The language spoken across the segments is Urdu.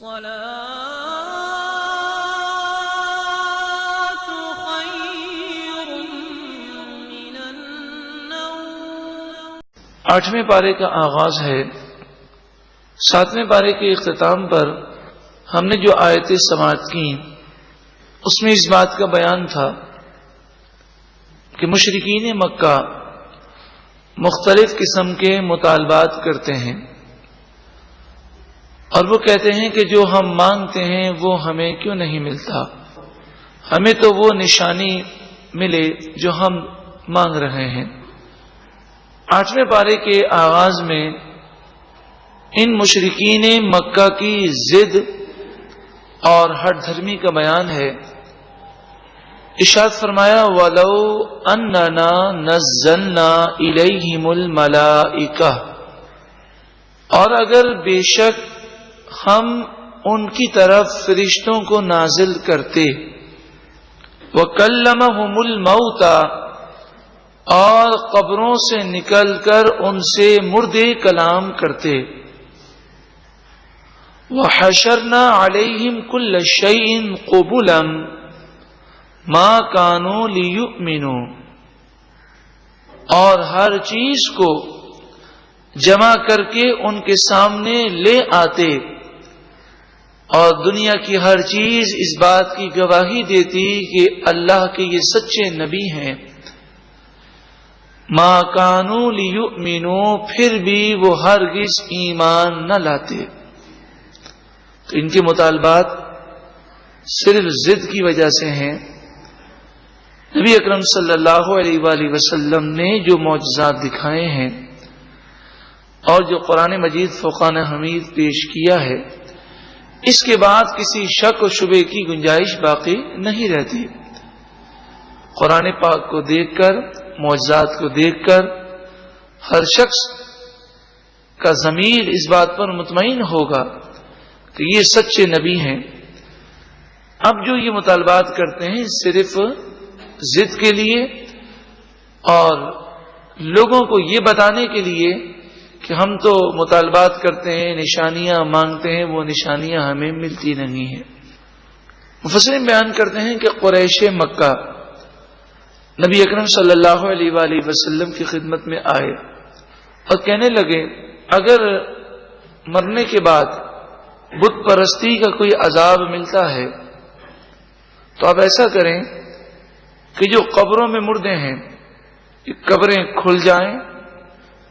الصلاة خير من النوم۔ 8ویں پارے کا آغاز ہے۔ 7ویں پارے کے اختتام پر ہم نے جو آیتیں سماعت کی اس میں اس بات کا بیان تھا کہ مشرکین مکہ مختلف قسم کے مطالبات کرتے ہیں اور وہ کہتے ہیں کہ جو ہم مانگتے ہیں وہ ہمیں کیوں نہیں ملتا، ہمیں تو وہ نشانی ملے جو ہم مانگ رہے ہیں۔ 8ویں پارے کے آغاز میں ان مشرکین مکہ کی ضد اور ہٹ دھرمی کا بیان ہے۔ ارشاد فرمایا وَلَوْ أَنَّنَا نَزَّلْنَا إِلَيْهِمُ الْمَلَائِكَةَ، اور اگر بے شک ہم ان کی طرف فرشتوں کو نازل کرتے، وَكَلَّمَهُمُ الْمَوْتَى، اور قبروں سے نکل کر ان سے مردے کلام کرتے، وَحَشَرْنَا عَلَيْهِمْ كُلَّ شَيْءٍ قُبُلًا مَا كَانُوا لِيُؤْمِنُوا، اور ہر چیز کو جمع کر کے ان کے سامنے لے آتے، اور دنیا کی ہر چیز اس بات کی گواہی دیتی کہ اللہ کے یہ سچے نبی ہیں۔ مَا كَانُوا لِيُؤْمِنُوا، پھر بھی وہ ہرگز ایمان نہ لاتے۔ تو ان کے مطالبات صرف ضد کی وجہ سے ہیں۔ نبی اکرم صلی اللہ علیہ وآلہ وسلم نے جو معجزات دکھائے ہیں اور جو قرآن مجید فرقان حمید پیش کیا ہے، اس کے بعد کسی شک و شبے کی گنجائش باقی نہیں رہتی۔ قرآن پاک کو دیکھ کر، معجزات کو دیکھ کر ہر شخص کا ضمیر اس بات پر مطمئن ہوگا کہ یہ سچے نبی ہیں۔ اب جو یہ مطالبات کرتے ہیں صرف ضد کے لیے اور لوگوں کو یہ بتانے کے لیے کہ ہم تو مطالبات کرتے ہیں، نشانیاں مانگتے ہیں، وہ نشانیاں ہمیں ملتی نہیں ہیں۔ مفسرین بیان کرتے ہیں کہ قریش مکہ نبی اکرم صلی اللہ علیہ وآلہ وسلم کی خدمت میں آئے اور کہنے لگے اگر مرنے کے بعد بت پرستی کا کوئی عذاب ملتا ہے تو آپ ایسا کریں کہ جو قبروں میں مردے ہیں قبریں کھل جائیں،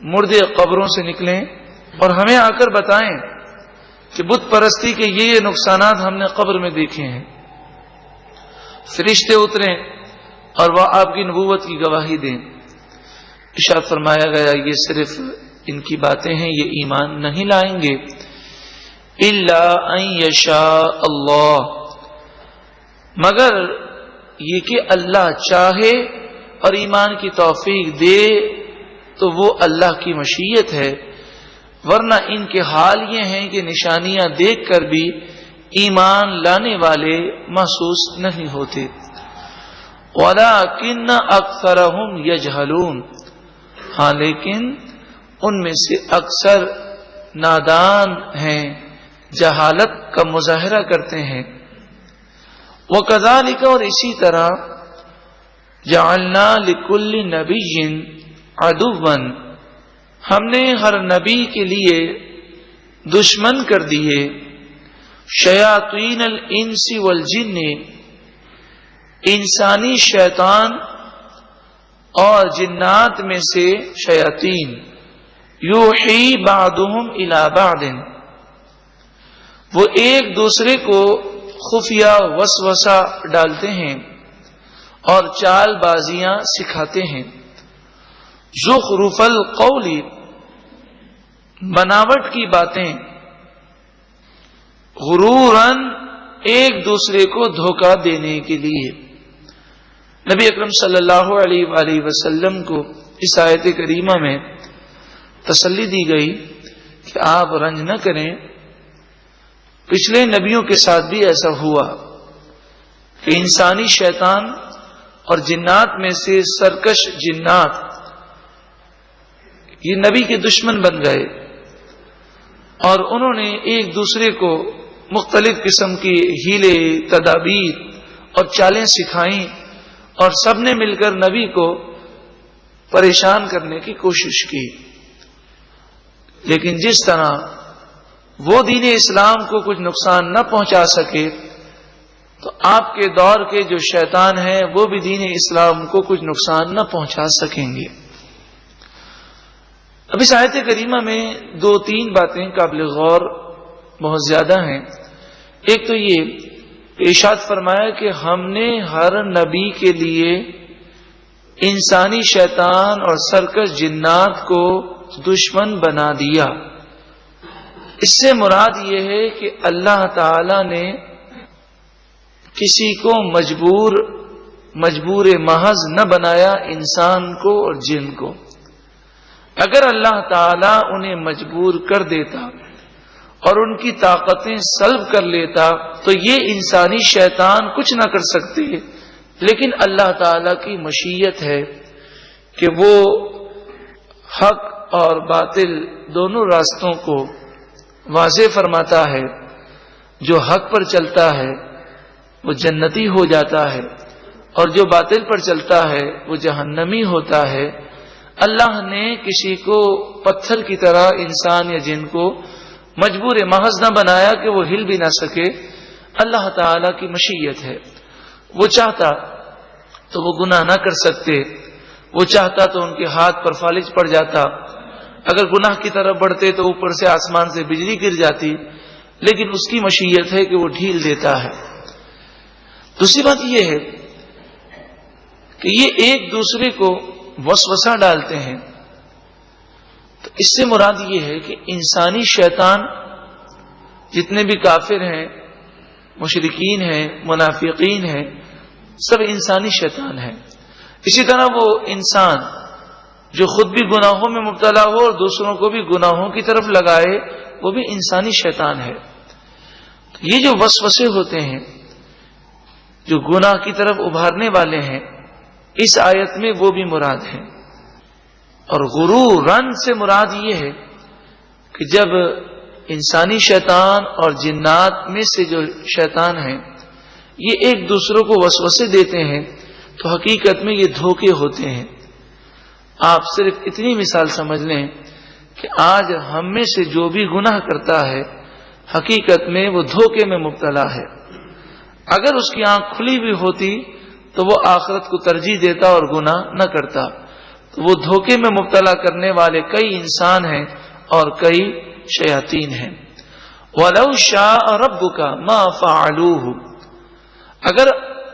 مردے قبروں سے نکلیں اور ہمیں آ کر بتائیں کہ بت پرستی کے یہ نقصانات ہم نے قبر میں دیکھے ہیں۔ فرشتے اتریں اور وہ آپ کی نبوت کی گواہی دیں۔ ارشاد فرمایا گیا یہ صرف ان کی باتیں ہیں، یہ ایمان نہیں لائیں گے الا ان یشاء اللہ، مگر یہ کہ اللہ چاہے اور ایمان کی توفیق دے تو وہ اللہ کی مشیت ہے، ورنہ ان کے حال یہ ہیں کہ نشانیاں دیکھ کر بھی ایمان لانے والے محسوس نہیں ہوتے۔ وَلَٰكِنَّ أَكْثَرَهُمْ يَجْهَلُونَ، ہاں لیکن ان میں سے اکثر نادان ہیں، جہالت کا مظاہرہ کرتے ہیں۔ وَكَذَلِكَ، اور اسی طرح جَعَلْنَا لِكُلِّ نَبِيٍّ عَدُوًّا، ہم نے ہر نبی کے لیے دشمن کر دیے، شیاطین الانس والجن، انسانی شیطان اور جنات میں سے شیاطین، یوحی بعضهم الی بعض، وہ ایک دوسرے کو خفیہ وسوسہ ڈالتے ہیں اور چال بازیاں سکھاتے ہیں۔ زخرف القول، بناوٹ کی باتیں، غروراً، ایک دوسرے کو دھوکہ دینے کے لیے۔ نبی اکرم صلی اللہ علیہ وآلہ وسلم کو اس آیت کریمہ میں تسلی دی گئی کہ آپ رنج نہ کریں، پچھلے نبیوں کے ساتھ بھی ایسا ہوا کہ انسانی شیطان اور جنات میں سے سرکش جنات یہ نبی کے دشمن بن گئے اور انہوں نے ایک دوسرے کو مختلف قسم کی ہیلے تدابیر اور چالیں سکھائیں اور سب نے مل کر نبی کو پریشان کرنے کی کوشش کی. لیکن جس طرح وہ دین اسلام کو کچھ نقصان نہ پہنچا سکے تو آپ کے دور کے جو شیطان ہیں وہ بھی دین اسلام کو کچھ نقصان نہ پہنچا سکیں گے. اب اس آیت کریمہ میں 2-3 باتیں قابل غور بہت زیادہ ہیں. ایک تو یہ ارشاد فرمایا کہ ہم نے ہر نبی کے لیے انسانی شیطان اور سرکش جنات کو دشمن بنا دیا. اس سے مراد یہ ہے کہ اللہ تعالی نے کسی کو مجبور محض نہ بنایا انسان کو اور جن کو. اگر اللہ تعالی انہیں مجبور کر دیتا اور ان کی طاقتیں سلب کر لیتا تو یہ انسانی شیطان کچھ نہ کر سکتے. لیکن اللہ تعالی کی مشیت ہے کہ وہ حق اور باطل دونوں راستوں کو واضح فرماتا ہے. جو حق پر چلتا ہے وہ جنتی ہو جاتا ہے اور جو باطل پر چلتا ہے وہ جہنمی ہوتا ہے. اللہ نے کسی کو پتھر کی طرح انسان یا جن کو مجبور محض نہ بنایا کہ وہ ہل بھی نہ سکے. اللہ تعالی کی مشیت ہے. وہ چاہتا تو وہ گناہ نہ کر سکتے، وہ چاہتا تو ان کے ہاتھ پر فالج پڑ جاتا، اگر گناہ کی طرف بڑھتے تو اوپر سے آسمان سے بجلی گر جاتی، لیکن اس کی مشیت ہے کہ وہ ڈھیل دیتا ہے. دوسری بات یہ ہے کہ یہ ایک دوسرے کو وسوسہ ڈالتے ہیں. تو اس سے مراد یہ ہے کہ انسانی شیطان جتنے بھی کافر ہیں، مشرکین ہیں، منافقین ہیں، سب انسانی شیطان ہیں. اسی طرح وہ انسان جو خود بھی گناہوں میں مبتلا ہو اور دوسروں کو بھی گناہوں کی طرف لگائے وہ بھی انسانی شیطان ہے. یہ جو وسوسے ہوتے ہیں جو گناہ کی طرف ابھارنے والے ہیں اس آیت میں وہ بھی مراد ہے. اور غرورن سے مراد یہ ہے کہ جب انسانی شیطان اور جنات میں سے جو شیطان ہیں یہ ایک دوسروں کو وسوسے دیتے ہیں تو حقیقت میں یہ دھوکے ہوتے ہیں. آپ صرف اتنی مثال سمجھ لیں کہ آج ہم میں سے جو بھی گناہ کرتا ہے حقیقت میں وہ دھوکے میں مبتلا ہے. اگر اس کی آنکھ کھلی بھی ہوتی تو وہ آخرت کو ترجیح دیتا اور گناہ نہ کرتا. تو وہ دھوکے میں مبتلا کرنے والے کئی انسان ہیں اور کئی شیاطین ہیں. وَلَوْ شَاءَ رَبُّكَ مَا فَعَلُوهُ، اگر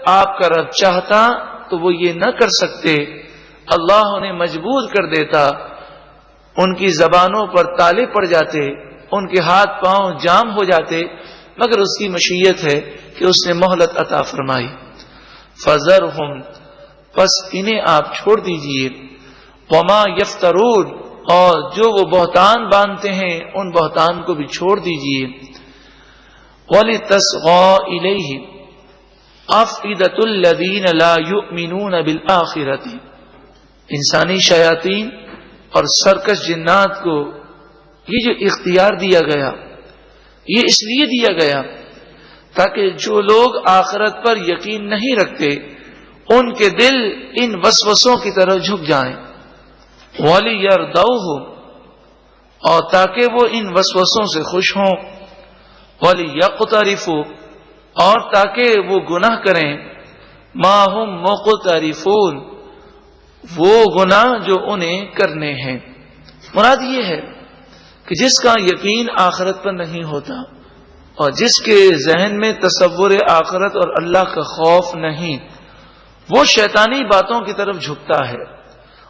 آپ کا رب چاہتا تو وہ یہ نہ کر سکتے. اللہ انہیں مجبور کر دیتا، ان کی زبانوں پر تالے پڑ جاتے، ان کے ہاتھ پاؤں جام ہو جاتے، مگر اس کی مشیت ہے کہ اس نے مہلت عطا فرمائی. فَذَرْهُمْ، پس انہیں آپ چھوڑ دیجئے. وَمَا يَفْتَرُونَ، اور جو وہ بہتان باندھتے ہیں ان بہتان کو بھی چھوڑ دیجئے. وَلِتَصْغَىٰ إِلَيْهِ أَفْئِدَةُ الَّذِينَ لَا يُؤْمِنُونَ بِالْآخِرَةِ، انسانی شیاطین اور سرکش جنات کو یہ جو اختیار دیا گیا یہ اس لیے دیا گیا تاکہ جو لوگ آخرت پر یقین نہیں رکھتے ان کے دل ان وسوسوں کی طرف جھک جائیں. وَلِيَرْضَوْهُ، اور تاکہ وہ ان وسوسوں سے خوش ہوں. وَلِيَقْتَرِفُوا، اور تاکہ وہ گناہ کریں. مَا هُمْ مُقْتَرِفُونَ، وہ گناہ جو انہیں کرنے ہیں. مراد یہ ہے کہ جس کا یقین آخرت پر نہیں ہوتا اور جس کے ذہن میں تصور آخرت اور اللہ کا خوف نہیں وہ شیطانی باتوں کی طرف جھکتا ہے.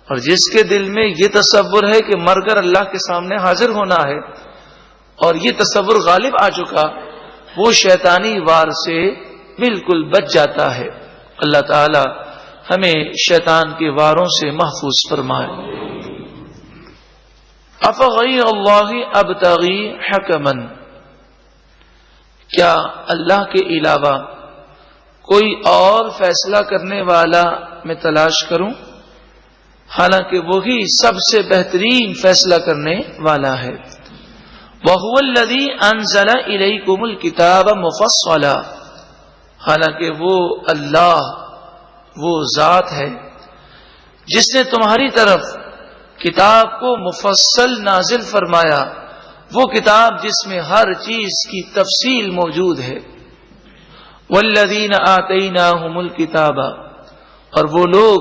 اور جس کے دل میں یہ تصور ہے کہ مر کر اللہ کے سامنے حاضر ہونا ہے اور یہ تصور غالب آ چکا وہ شیطانی وار سے بالکل بچ جاتا ہے. اللہ تعالی ہمیں شیطان کے واروں سے محفوظ فرمائے. افغیر اللہ ابتغی حکما، کیا اللہ کے علاوہ کوئی اور فیصلہ کرنے والا میں تلاش کروں، حالانکہ وہی سب سے بہترین فیصلہ کرنے والا ہے. وَهُوَ الَّذِي أَنزَلَ إِلَيْكُمُ الْكِتَابَ مُفَصَّلًا، حالانکہ وہ اللہ وہ ذات ہے جس نے تمہاری طرف کتاب کو مفصل نازل فرمایا، وہ کتاب جس میں ہر چیز کی تفصیل موجود ہے۔ وَالَّذِينَ آتَيْنَاهُمُ الْكِتَابَ، اور وہ لوگ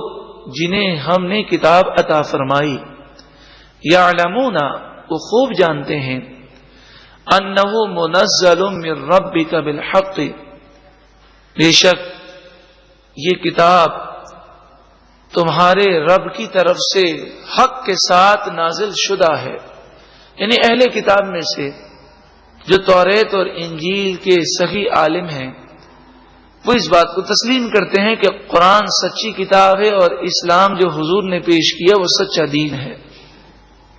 جنہیں ہم نے کتاب عطا فرمائی، یعلمون، وہ خوب جانتے ہیں، انہ منزل من ربک بالحق، بے شک یہ کتاب تمہارے رب کی طرف سے حق کے ساتھ نازل شدہ ہے۔ یعنی اہل کتاب میں سے جو توریت اور انجیل کے صحیح عالم ہیں وہ اس بات کو تسلیم کرتے ہیں کہ قرآن سچی کتاب ہے اور اسلام جو حضور نے پیش کیا وہ سچا دین ہے۔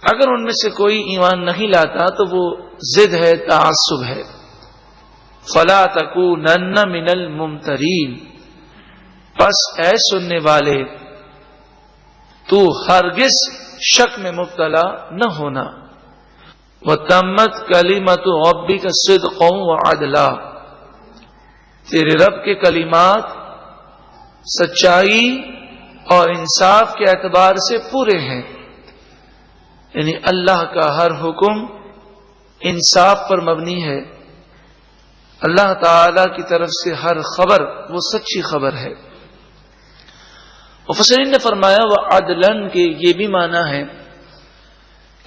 اگر ان میں سے کوئی ایمان نہیں لاتا تو وہ ضد ہے، تعصب ہے۔ فلا تکونن من الممترین، پس اے سننے والے تو ہرگز شک میں مبتلا نہ ہونا۔ وتمت کلمۃ ربک صدقا وعدلا، تیرے رب کے کلمات سچائی اور انصاف کے اعتبار سے پورے ہیں، یعنی اللہ کا ہر حکم انصاف پر مبنی ہے، اللہ تعالی کی طرف سے ہر خبر وہ سچی خبر ہے۔ مفسرین نے فرمایا وعدلاً کہ یہ بھی معنی ہے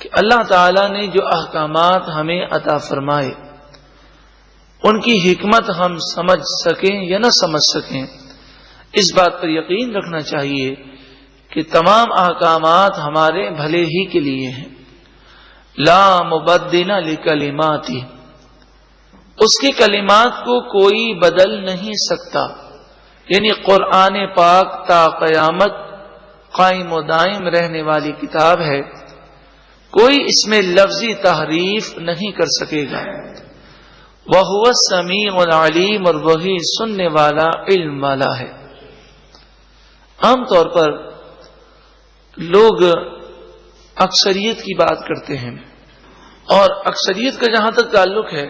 کہ اللہ تعالی نے جو احکامات ہمیں عطا فرمائے ان کی حکمت ہم سمجھ سکیں یا نہ سمجھ سکیں، اس بات پر یقین رکھنا چاہیے کہ تمام احکامات ہمارے بھلے ہی کے لیے ہیں۔ لا مبدل لکلماتی، اس کے کلمات کو کوئی بدل نہیں سکتا، یعنی قرآن پاک تا قیامت قائم و دائم رہنے والی کتاب ہے، کوئی اس میں لفظی تحریف نہیں کر سکے گا۔ وَهُوَ السَّمِيعُ الْعَلِيمُ، اور وہی سننے والا علم والا ہے۔ عام طور پر لوگ اکثریت کی بات کرتے ہیں، اور اکثریت کا جہاں تک تعلق ہے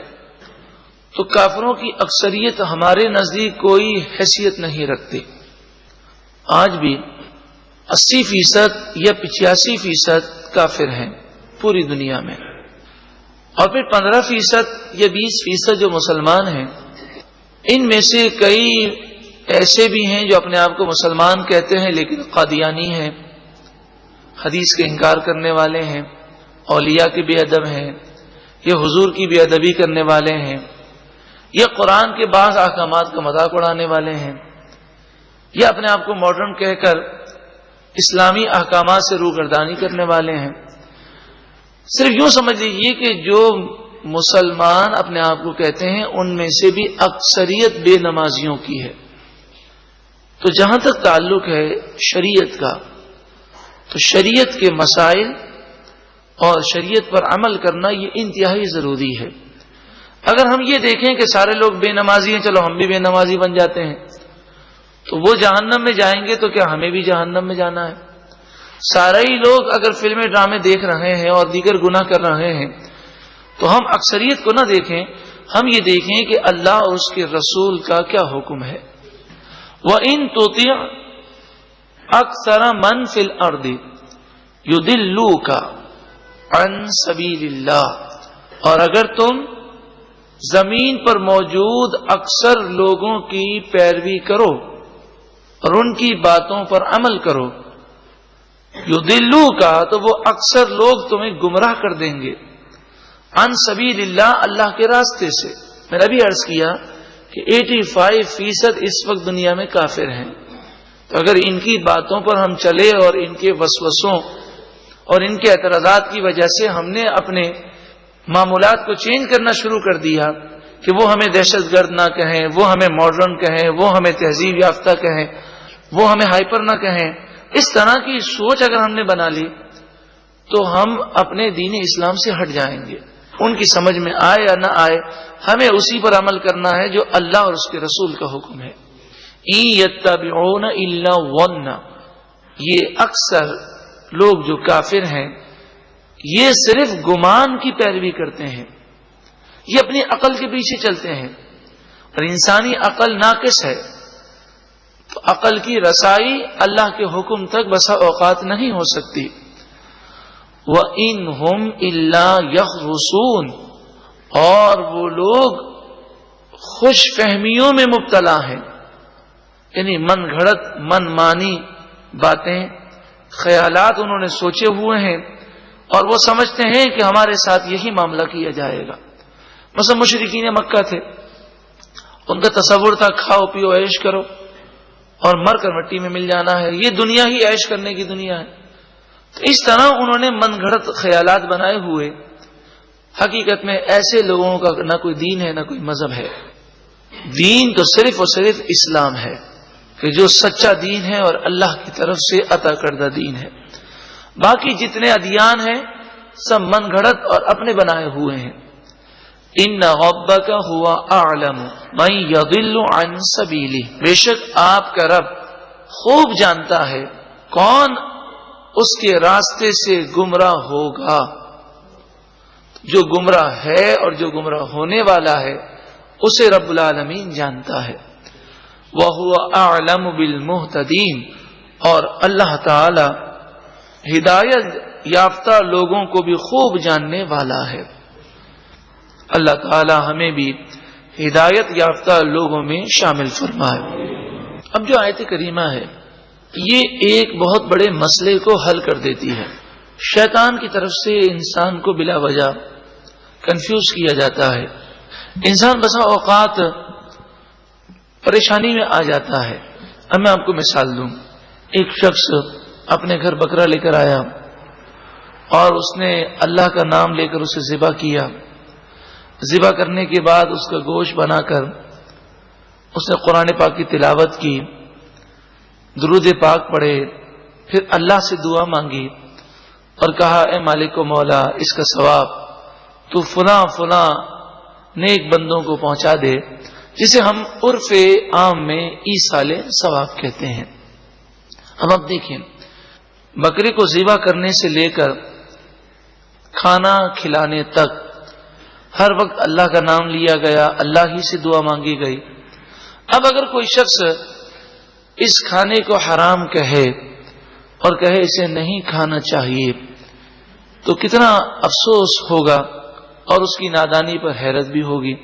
تو کافروں کی اکثریت ہمارے نزدیک کوئی حیثیت نہیں رکھتی۔ آج بھی 80% یا 85% کافر ہیں پوری دنیا میں، اور پھر 15% یا 20% جو مسلمان ہیں، ان میں سے کئی ایسے بھی ہیں جو اپنے آپ کو مسلمان کہتے ہیں لیکن قادیانی ہیں، حدیث کے انکار کرنے والے ہیں، اولیاء کے بے ادب ہیں، یہ حضور کی بے ادبی کرنے والے ہیں، یہ قرآن کے بعض احکامات کا مذاق اڑانے والے ہیں، یہ اپنے آپ کو ماڈرن کہہ کر اسلامی احکامات سے روگردانی کرنے والے ہیں۔ صرف یوں سمجھ لیجیے کہ جو مسلمان اپنے آپ کو کہتے ہیں ان میں سے بھی اکثریت بے نمازیوں کی ہے۔ تو جہاں تک تعلق ہے شریعت کا، تو شریعت کے مسائل اور شریعت پر عمل کرنا یہ انتہائی ضروری ہے۔ اگر ہم یہ دیکھیں کہ سارے لوگ بے نمازی ہیں، چلو ہم بھی بے نمازی بن جاتے ہیں، تو وہ جہنم میں جائیں گے تو کیا ہمیں بھی جہنم میں جانا ہے؟ سارے ہی لوگ اگر فلمیں ڈرامے دیکھ رہے ہیں اور دیگر گناہ کر رہے ہیں تو ہم اکثریت کو نہ دیکھیں، ہم یہ دیکھیں کہ اللہ اور اس کے رسول کا کیا حکم ہے۔ وَإِن تُطِعْ أَكْثَرَ مَنْ فِي الْأَرْضِ يُضِلُّوكَ عَنْ سَبِيلِ اللَّهِ، اور اگر تم زمین پر موجود اکثر لوگوں کی پیروی کرو اور ان کی باتوں پر عمل کرو، یضلوک، تو وہ اکثر لوگ تمہیں گمراہ کر دیں گے، عن سبیل اللہ، اللہ کے راستے سے۔ میں نے ابھی عرض کیا کہ 85% اس وقت دنیا میں کافر ہیں، تو اگر ان کی باتوں پر ہم چلے اور ان کے وسوسوں اور ان کے اعتراضات کی وجہ سے ہم نے اپنے معمولات کو چینج کرنا شروع کر دیا کہ وہ ہمیں دہشت گرد نہ کہیں، وہ ہمیں ماڈرن کہیں، وہ ہمیں تہذیب یافتہ کہیں، وہ ہمیں ہائپر نہ کہیں، اس طرح کی سوچ اگر ہم نے بنا لی تو ہم اپنے دین اسلام سے ہٹ جائیں گے۔ ان کی سمجھ میں آئے یا نہ آئے، ہمیں اسی پر عمل کرنا ہے جو اللہ اور اس کے رسول کا حکم ہے۔ إِن يَتَّبِعُونَ إِلَّا الظَّنَّ، یہ اکثر لوگ جو کافر ہیں یہ صرف گمان کی پیروی کرتے ہیں، یہ اپنی عقل کے پیچھے چلتے ہیں، اور انسانی عقل ناقص ہے، تو عقل کی رسائی اللہ کے حکم تک بسا اوقات نہیں ہو سکتی۔ وَإِنْ هُمْ إِلَّا يَخْرُصُونَ، اور وہ لوگ خوش فہمیوں میں مبتلا ہیں، یعنی من گھڑت من مانی باتیں، خیالات انہوں نے سوچے ہوئے ہیں، اور وہ سمجھتے ہیں کہ ہمارے ساتھ یہی معاملہ کیا جائے گا۔ مثلا مشرکین مکہ تھے، ان کا تصور تھا کھاؤ پیو عیش کرو اور مر کر مٹی میں مل جانا ہے، یہ دنیا ہی عیش کرنے کی دنیا ہے۔ تو اس طرح انہوں نے من گھڑت خیالات بنائے ہوئے، حقیقت میں ایسے لوگوں کا نہ کوئی دین ہے نہ کوئی مذہب ہے۔ دین تو صرف اور صرف اسلام ہے، کہ جو سچا دین ہے اور اللہ کی طرف سے عطا کردہ دین ہے۔ باقی جتنے ادیان ہیں سب من گھڑت اور اپنے بنائے ہوئے ہیں۔ ان ربک هو اعلم من یضل عن سبیلہ، بے شک آپ کا رب خوب جانتا ہے کون اس کے راستے سے گمراہ ہوگا۔ جو گمراہ ہے اور جو گمراہ ہونے والا ہے اسے رب العالمین جانتا ہے۔ وَهُوَ أَعْلَمُ بِالْمُهْتَدِينَ، اور اللہ تعالی ہدایت یافتہ لوگوں کو بھی خوب جاننے والا ہے۔ اللہ تعالی ہمیں بھی ہدایت یافتہ لوگوں میں شامل فرمائے۔ اب جو آیت کریمہ ہے یہ ایک بہت بڑے مسئلے کو حل کر دیتی ہے۔ شیطان کی طرف سے انسان کو بلا وجہ کنفیوز کیا جاتا ہے، انسان بسا اوقات پریشانی میں آ جاتا ہے۔ اب میں آپ کو مثال دوں، ایک شخص اپنے گھر بکرا لے کر آیا اور اس نے اللہ کا نام لے کر اسے ذبح کیا، ذبح کرنے کے بعد اس کا گوشت بنا کر اس نے قرآن پاک کی تلاوت کی، درود پاک پڑھے، پھر اللہ سے دعا مانگی اور کہا اے مالک و مولا اس کا ثواب تو فلاں فلاں نیک بندوں کو پہنچا دے، جسے ہم عرف عام میں ایصال ثواب کہتے ہیں۔ اب آپ دیکھیں، بکرے کو ذبح کرنے سے لے کر کھانا کھلانے تک ہر وقت اللہ کا نام لیا گیا، اللہ ہی سے دعا مانگی گئی۔ اب اگر کوئی شخص اس کھانے کو حرام کہے اور کہے اسے نہیں کھانا چاہیے تو کتنا افسوس ہوگا اور اس کی نادانی پر حیرت بھی ہوگی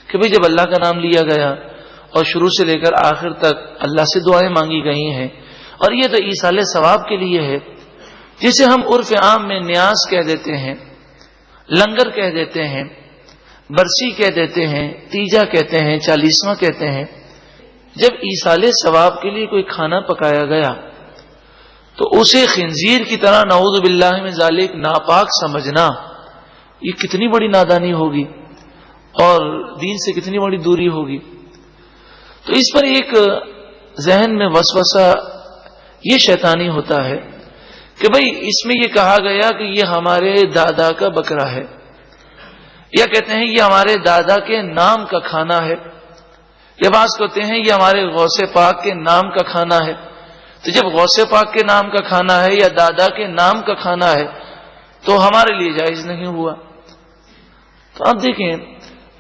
کہ بھئی جب اللہ کا نام لیا گیا اور شروع سے لے کر آخر تک اللہ سے دعائیں مانگی گئی ہیں، اور یہ تو ایصال ثواب کے لیے ہے، جسے ہم عرف عام میں نیاز کہہ دیتے ہیں، لنگر کہہ دیتے ہیں، برسی کہہ دیتے ہیں، تیجا کہتے ہیں، چالیسواں کہتے ہیں۔ جب ایصال ثواب کے لیے کوئی کھانا پکایا گیا تو اسے خنزیر کی طرح نعوذ باللہ من ذالک ناپاک سمجھنا یہ کتنی بڑی نادانی ہوگی اور دین سے کتنی بڑی دوری ہوگی۔ تو اس پر ایک ذہن میں وسوسہ یہ شیطانی ہوتا ہے کہ بھئی اس میں یہ کہا گیا کہ یہ ہمارے دادا کا بکرا ہے، یا کہتے ہیں یہ ہمارے دادا کے نام کا کھانا ہے، یا بعض کہتے ہیں یہ ہمارے غوث پاک کے نام کا کھانا ہے۔ تو جب غوث پاک کے نام کا کھانا ہے یا دادا کے نام کا کھانا ہے تو ہمارے لیے جائز نہیں ہوا۔ تو اب دیکھیں،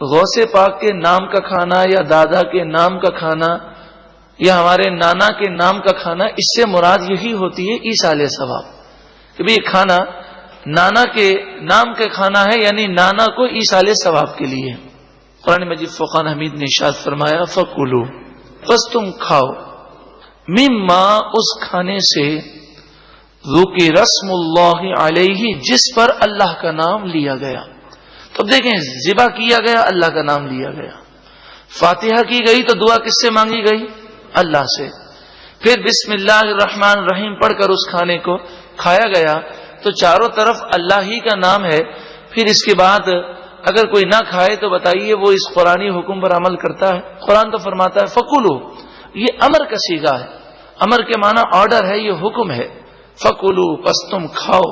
غوث پاک کے نام کا کھانا یا دادا کے نام کا کھانا یا ہمارے نانا کے نام کا کھانا، اس سے مراد یہی ہوتی ہے ایصال ثواب، کہ بھئی یہ کھانا نانا کے نام کا کھانا ہے، یعنی نانا کو ایصال ثواب کے لیے۔ قرآن مجید فرقان حمید نے ارشاد فرمایا فَكُلُوا، بس تم کھاؤ، مما اس کھانے سے ذُكِرَ اسْمُ اللَّهِ عَلَيْهِ جس پر اللہ کا نام لیا گیا۔ تو دیکھیں ذبح کیا گیا، اللہ کا نام لیا گیا، فاتحہ کی گئی تو دعا کس سے مانگی گئی؟ اللہ سے، پھر بسم اللہ الرحمن الرحیم پڑھ کر اس کھانے کو کھایا گیا تو چاروں طرف اللہ ہی کا نام ہے۔ پھر اس کے بعد اگر کوئی نہ کھائے تو بتائیے وہ اس قرآنی حکم پر عمل کرتا ہے؟ قرآن تو فرماتا ہے فَكُلُوا، یہ امر کا صیغہ ہے، امر کے معنی آرڈر ہے، یہ حکم ہے۔ فَكُلُوا، پس تم کھاؤ،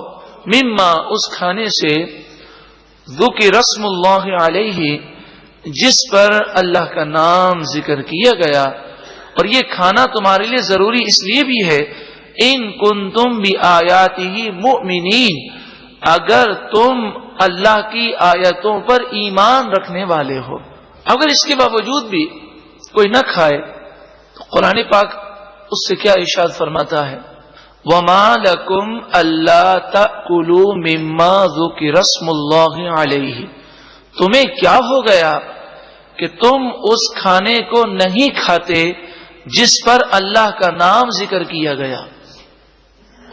مما اس کھانے سے ذُكِرَ اسْمُ اللَّهِ عَلَيْهِ جس پر اللہ کا نام ذکر کیا گیا۔ اور یہ کھانا تمہارے لیے ضروری اس لیے بھی ہے ان کنتم بآیاتہ مؤمنین، اگر تم اللہ کی آیتوں پر ایمان رکھنے والے ہو. اگر اس کے باوجود بھی کوئی نہ کھائے تو قرآن پاک اس سے کیا ارشاد فرماتا ہے؟ وَمَا لَكُمْ أَلَّا تَأْكُلُوا مِمَّا ذُكِرَ اسْمُ اللَّهِ عَلَيْهِ، تمہیں کیا ہو گیا کہ تم اس کھانے کو نہیں کھاتے جس پر اللہ کا نام ذکر کیا گیا.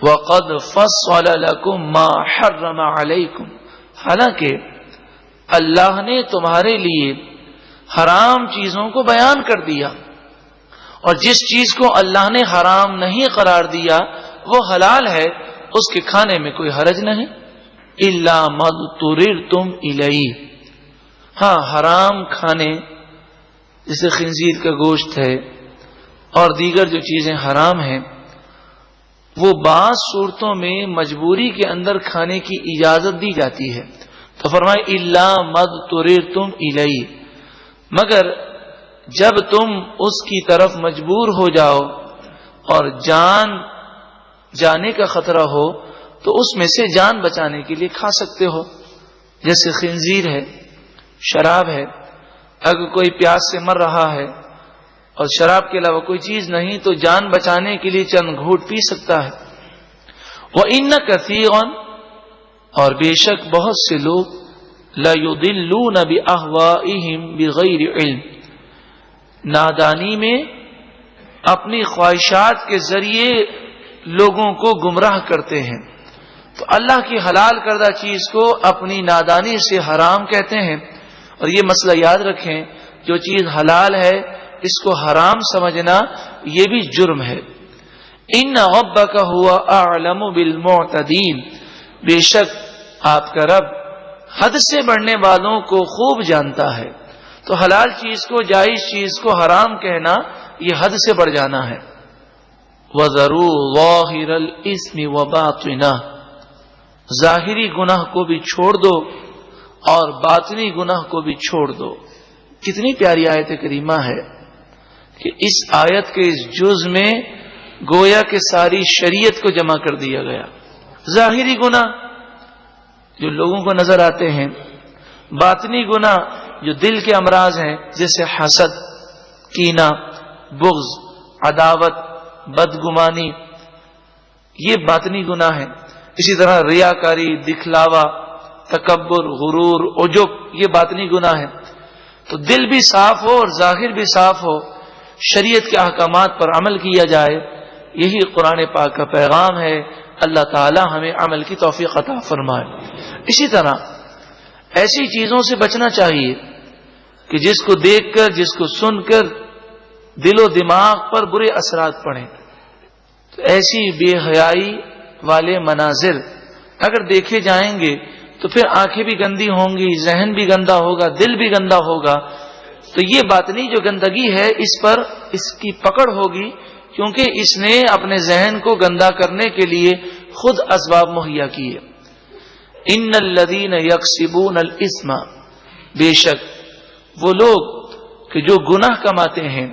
وَقَدْ فَصَّلَ لَكُمْ مَا حَرَّمَ عَلَيْكُمْ، حالانکہ اللہ نے تمہارے لیے حرام چیزوں کو بیان کر دیا، اور جس چیز کو اللہ نے حرام نہیں قرار دیا وہ حلال ہے، اس کے کھانے میں کوئی حرج نہیں. إِلَّا مَا اضْطُرِرْتُمْ إِلَيْهِ، ہاں حرام کھانے جیسے خنزیر کا گوشت ہے اور دیگر جو چیزیں حرام ہیں وہ بعض صورتوں میں مجبوری کے اندر کھانے کی اجازت دی جاتی ہے. تو فرمائے الا مضطررتم الیہ، مگر جب تم اس کی طرف مجبور ہو جاؤ اور جان جانے کا خطرہ ہو تو اس میں سے جان بچانے کے لیے کھا سکتے ہو. جیسے خنزیر ہے، شراب ہے، اگر کوئی پیاس سے مر رہا ہے اور شراب کے علاوہ کوئی چیز نہیں تو جان بچانے کے لیے چند گھونٹ پی سکتا ہے. وَإِنَّ كَثِيرًا، اور بے شک بہت سے لوگ لَيُضِلُّونَ بِأَهْوَائِهِمْ بِغَيْرِ عِلْمٍ، نادانی میں اپنی خواہشات کے ذریعے لوگوں کو گمراہ کرتے ہیں. تو اللہ کی حلال کردہ چیز کو اپنی نادانی سے حرام کہتے ہیں. اور یہ مسئلہ یاد رکھیں، جو چیز حلال ہے اس کو حرام سمجھنا یہ بھی جرم ہے. ان ربک هو اعلم بالمعتدین، بے شک آپ کا رب حد سے بڑھنے والوں کو خوب جانتا ہے. تو حلال چیز کو، جائز چیز کو حرام کہنا یہ حد سے بڑھ جانا ہے. وَذَرُوا ظَاهِرَ الْإِثْمِ وَبَاطِنَهُ، ظاہری گناہ کو بھی چھوڑ دو اور باطنی گناہ کو بھی چھوڑ دو. کتنی پیاری آیت کریمہ ہے کہ اس آیت کے اس جز میں گویا کہ ساری شریعت کو جمع کر دیا گیا. ظاہری گناہ جو لوگوں کو نظر آتے ہیں، باطنی گناہ جو دل کے امراض ہیں جیسے حسد، کینہ، بغض، عداوت، بدگمانی، یہ باطنی گناہ ہیں. اسی طرح ریاکاری، دکھلاوا، تکبر، غرور، عجب، یہ باطنی گناہ ہیں. تو دل بھی صاف ہو اور ظاہر بھی صاف ہو، شریعت کے احکامات پر عمل کیا جائے، یہی قرآن پاک کا پیغام ہے. اللہ تعالی ہمیں عمل کی توفیق عطا فرمائے. اسی طرح ایسی چیزوں سے بچنا چاہیے کہ جس کو دیکھ کر، جس کو سن کر دل و دماغ پر برے اثرات پڑیں. تو ایسی بے حیائی والے مناظر اگر دیکھے جائیں گے تو پھر آنکھیں بھی گندی ہوں گی، ذہن بھی گندا ہوگا، دل بھی گندا ہوگا. تو یہ باطنی جو گندگی ہے اس پر اس کی پکڑ ہوگی، کیونکہ اس نے اپنے ذہن کو گندا کرنے کے لیے خود اسباب مہیا کیے. ان الذین یکسبون الاثم، بے شک وہ لوگ کہ جو گناہ کماتے ہیں،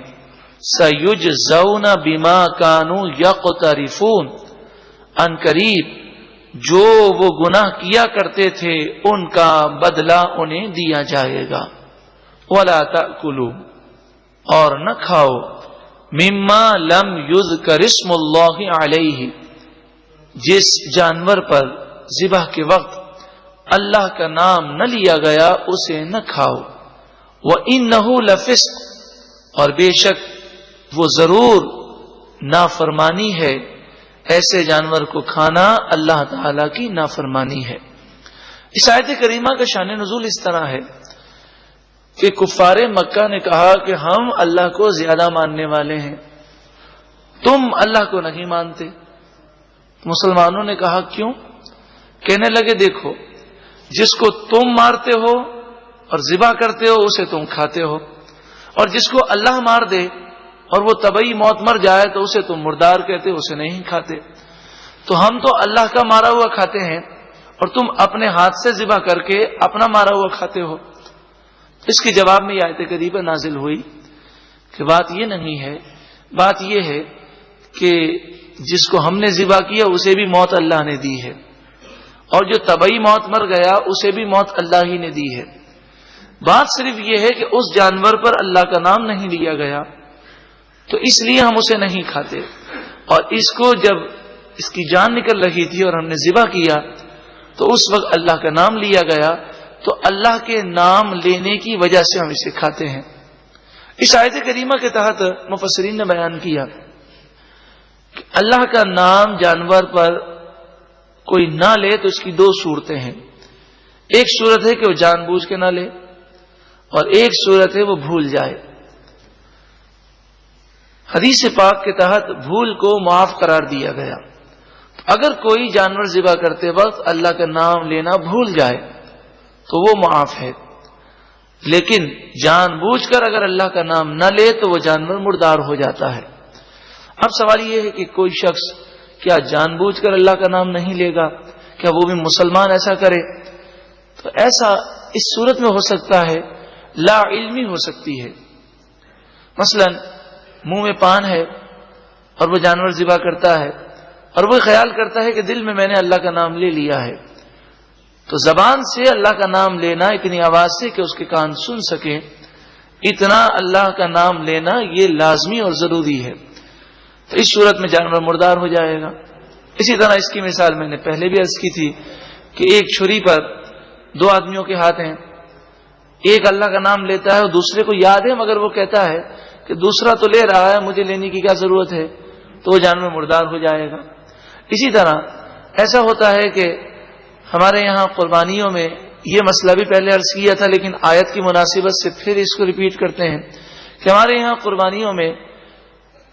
سیجزون بما کانوا یقترفون، ان قریب جو وہ گناہ کیا کرتے تھے ان کا بدلہ انہیں دیا جائے گا. ولا تأکلوا، اور نہ کھاؤ، مما لم یذکر اسم اللہ علیہ، جس جانور پر ذبح کے وقت اللہ کا نام نہ لیا گیا اسے نہ کھاؤ. وَإِنَّهُ لَفِسْقٌ، اور بے شک وہ ضرور نافرمانی ہے. ایسے جانور کو کھانا اللہ تعالی کی نافرمانی ہے. اس آیت کریمہ کا شان نزول اس طرح ہے کہ کفار مکہ نے کہا کہ ہم اللہ کو زیادہ ماننے والے ہیں، تم اللہ کو نہیں مانتے. مسلمانوں نے کہا کیوں؟ کہنے لگے دیکھو، جس کو تم مارتے ہو اور ذبح کرتے ہو اسے تم کھاتے ہو، اور جس کو اللہ مار دے اور وہ طبعی موت مر جائے تو اسے تم مردار کہتے ہو، اسے نہیں کھاتے. تو ہم تو اللہ کا مارا ہوا کھاتے ہیں اور تم اپنے ہاتھ سے ذبح کر کے اپنا مارا ہوا کھاتے ہو. اس کے جواب میں یہ آیت کریمہ نازل ہوئی کہ بات یہ نہیں ہے، بات یہ ہے کہ جس کو ہم نے ذبح کیا اسے بھی موت اللہ نے دی ہے، اور جو طبعی موت مر گیا اسے بھی موت اللہ ہی نے دی ہے. بات صرف یہ ہے کہ اس جانور پر اللہ کا نام نہیں لیا گیا تو اس لیے ہم اسے نہیں کھاتے، اور اس کو جب اس کی جان نکل رہی تھی اور ہم نے ذبح کیا تو اس وقت اللہ کا نام لیا گیا، تو اللہ کے نام لینے کی وجہ سے ہم اسے کھاتے ہیں. اس آیت کریمہ کے تحت مفسرین نے بیان کیا کہ اللہ کا نام جانور پر کوئی نہ لے تو اس کی دو صورتیں ہیں. ایک صورت ہے کہ وہ جان بوجھ کے نہ لے، اور ایک صورت ہے وہ بھول جائے. حدیث پاک کے تحت بھول کو معاف قرار دیا گیا. اگر کوئی جانور ذبح کرتے وقت اللہ کا نام لینا بھول جائے تو وہ معاف ہے، لیکن جان بوجھ کر اگر اللہ کا نام نہ لے تو وہ جانور مردار ہو جاتا ہے. اب سوال یہ ہے کہ کوئی شخص کیا جان بوجھ کر اللہ کا نام نہیں لے گا؟ کیا وہ بھی مسلمان ایسا کرے؟ تو ایسا اس صورت میں ہو سکتا ہے، لا علمی ہو سکتی ہے. مثلا منہ میں پان ہے اور وہ جانور ذبح کرتا ہے اور وہ خیال کرتا ہے کہ دل میں نے اللہ کا نام لے لیا ہے، تو زبان سے اللہ کا نام لینا اتنی آواز سے کہ اس کے کان سن سکیں، اتنا اللہ کا نام لینا یہ لازمی اور ضروری ہے. تو اس صورت میں جانور مردار ہو جائے گا. اسی طرح اس کی مثال میں نے پہلے بھی عرض کی تھی کہ ایک چھری پر دو آدمیوں کے ہاتھ ہیں، ایک اللہ کا نام لیتا ہے اور دوسرے کو یاد ہے مگر وہ کہتا ہے کہ دوسرا تو لے رہا ہے، مجھے لینے کی کیا ضرورت ہے، تو وہ جانور مردار ہو جائے گا. اسی طرح ایسا ہوتا ہے کہ ہمارے یہاں قربانیوں میں یہ مسئلہ بھی پہلے عرض کیا تھا لیکن آیت کی مناسبت سے پھر اس کو ریپیٹ کرتے ہیں کہ ہمارے یہاں قربانیوں میں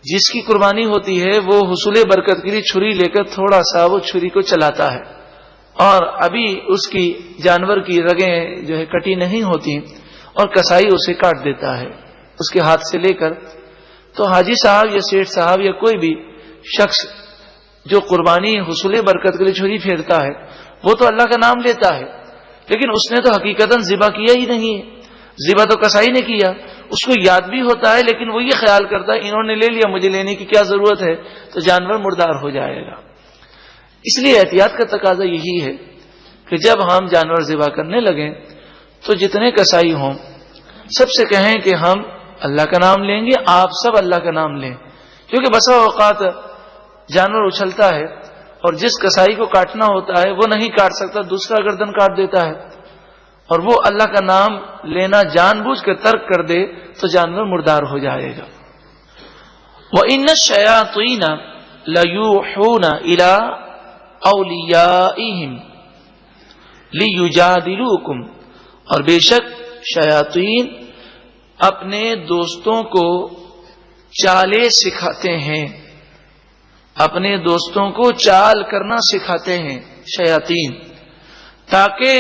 جس کی قربانی ہوتی ہے وہ حصول برکت کے لیے چھری لے کر تھوڑا سا وہ چھری کو چلاتا ہے، اور ابھی اس کی جانور کی رگیں جو ہے کٹی نہیں ہوتی اور کسائی اسے کاٹ دیتا ہے اس کے ہاتھ سے لے کر. تو حاجی صاحب یا سیٹھ صاحب یا کوئی بھی شخص جو قربانی حصول برکت کے لیے چھری پھیرتا ہے وہ تو اللہ کا نام لیتا ہے، لیکن اس نے تو حقیقتاً ذبح کیا ہی نہیں ہے، ذبح تو کسائی نے کیا. اس کو یاد بھی ہوتا ہے لیکن وہ یہ خیال کرتا ہے انہوں نے لے لیا، مجھے لینے کی کیا ضرورت ہے، تو جانور مردار ہو جائے گا. اس لیے احتیاط کا تقاضا یہی ہے کہ جب ہم جانور ذبح کرنے لگیں تو جتنے کسائی ہوں سب سے کہیں کہ ہم اللہ کا نام لیں گے، آپ سب اللہ کا نام لیں، کیونکہ بسا اوقات جانور اچھلتا ہے اور جس کسائی کو کاٹنا ہوتا ہے وہ نہیں کاٹ سکتا، دوسرا گردن کاٹ دیتا ہے، اور وہ اللہ کا نام لینا جان بوجھ کر ترک کر دے تو جانور مردار ہو جائے گا. وَإِنَّ الشَّيَاطِينَ لَيُوحُونَ إِلَىٰ أَوْلِيَائِهِمْ لِيُجَادِلُوكُمْ، اور بے شک شیاطین اپنے دوستوں کو چالیں سکھاتے ہیں، اپنے دوستوں کو چال کرنا سکھاتے ہیں شیاطین، تاکہ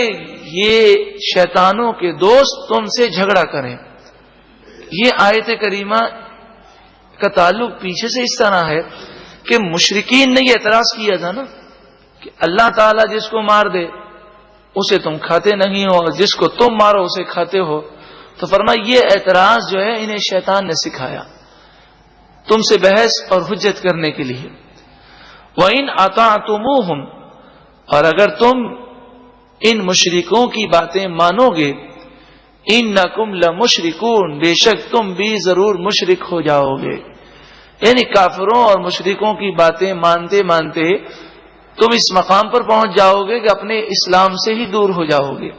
یہ شیطانوں کے دوست تم سے جھگڑا کریں. یہ آیت کریمہ کا تعلق پیچھے سے اس طرح ہے کہ مشرکین نے یہ اعتراض کیا تھا نا کہ اللہ تعالیٰ جس کو مار دے اسے تم کھاتے نہیں ہو اور جس کو تم مارو اسے کھاتے ہو. تو فرمایا یہ اعتراض جو ہے انہیں شیطان نے سکھایا تم سے بحث اور حجت کرنے کے لیے. وَإِنْ أَطَعْتُمُوهُمْ، اور اگر تم ان مشرکوں کی باتیں مانو گے، اِنَّكُمْ لَمُشْرِكُونَ، بے شک تم بھی ضرور مشرک ہو جاؤ گے. یعنی کافروں اور مشرکوں کی باتیں مانتے مانتے تم اس مقام پر پہنچ جاؤ گے کہ اپنے اسلام سے ہی دور ہو جاؤ گے.